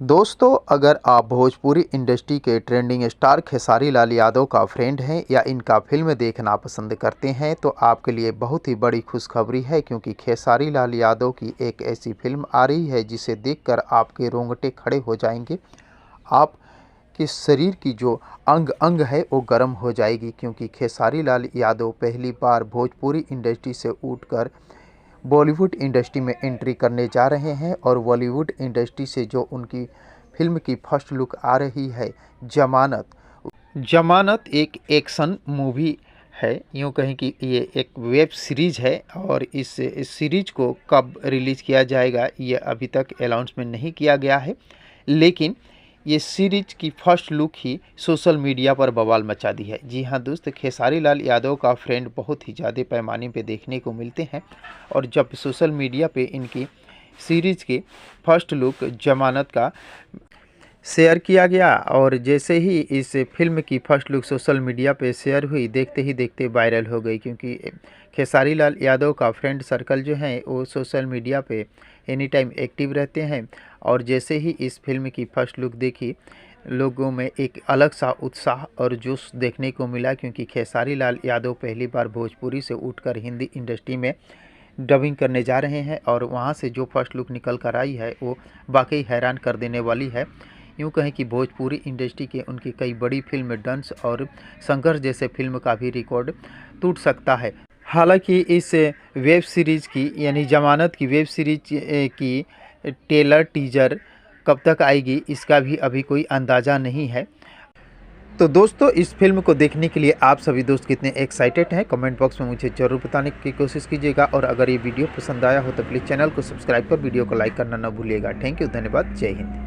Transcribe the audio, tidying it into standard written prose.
दोस्तों, अगर आप भोजपुरी इंडस्ट्री के ट्रेंडिंग स्टार खेसारी लाल यादव का फ्रेंड हैं या इनका फिल्म देखना पसंद करते हैं तो आपके लिए बहुत ही बड़ी खुशखबरी है, क्योंकि खेसारी लाल यादव की एक ऐसी फिल्म आ रही है जिसे देखकर आपके रोंगटे खड़े हो जाएंगे। आपके शरीर की जो अंग अंग है वो गर्म हो जाएगी, क्योंकि खेसारी लाल यादव पहली बार भोजपुरी इंडस्ट्री से उठकर बॉलीवुड इंडस्ट्री में एंट्री करने जा रहे हैं। और बॉलीवुड इंडस्ट्री से जो उनकी फिल्म की फर्स्ट लुक आ रही है जमानत एक एक्शन मूवी है, यूँ कहें कि ये एक वेब सीरीज़ है। और इस सीरीज को कब रिलीज़ किया जाएगा ये अभी तक अनाउंसमेंट नहीं किया गया है, लेकिन ये सीरीज की फर्स्ट लुक ही सोशल मीडिया पर बवाल मचा दी है। जी हाँ दोस्त, खेसारी लाल यादव का फ्रेंड बहुत ही ज़्यादा पैमाने पे देखने को मिलते हैं, और जब सोशल मीडिया पे इनकी सीरीज की फर्स्ट लुक जमानत का शेयर किया गया, और जैसे ही इस फिल्म की फर्स्ट लुक सोशल मीडिया पे शेयर हुई, देखते ही देखते वायरल हो गई। क्योंकि खेसारी लाल यादव का फ्रेंड सर्कल जो है वो सोशल मीडिया पे एनी टाइम एक्टिव रहते हैं, और जैसे ही इस फिल्म की फर्स्ट लुक देखी, लोगों में एक अलग सा उत्साह और जोश देखने को मिला। क्योंकि खेसारी लाल यादव पहली बार भोजपुरी से उठकर हिंदी इंडस्ट्री में डबिंग करने जा रहे हैं, और वहाँ से जो फर्स्ट लुक निकल कर आई है वो वाकई हैरान कर देने वाली है। यूँ कहें कि भोजपुरी इंडस्ट्री के उनकी कई बड़ी फिल्म डंस और संघर्ष जैसे फिल्म का भी रिकॉर्ड टूट सकता है। हालांकि इस वेब सीरीज़ की यानी जमानत की वेब सीरीज की ट्रेलर टीजर कब तक आएगी इसका भी अभी कोई अंदाज़ा नहीं है। तो दोस्तों, इस फिल्म को देखने के लिए आप सभी दोस्त कितने एक्साइटेड हैं, कमेंट बॉक्स में मुझे ज़रूर बताने की कोशिश कीजिएगा। और अगर ये वीडियो पसंद आया हो तो प्लीज़ चैनल को सब्सक्राइब कर वीडियो को लाइक करना न भूलिएगा। थैंक यू, धन्यवाद, जय हिंद।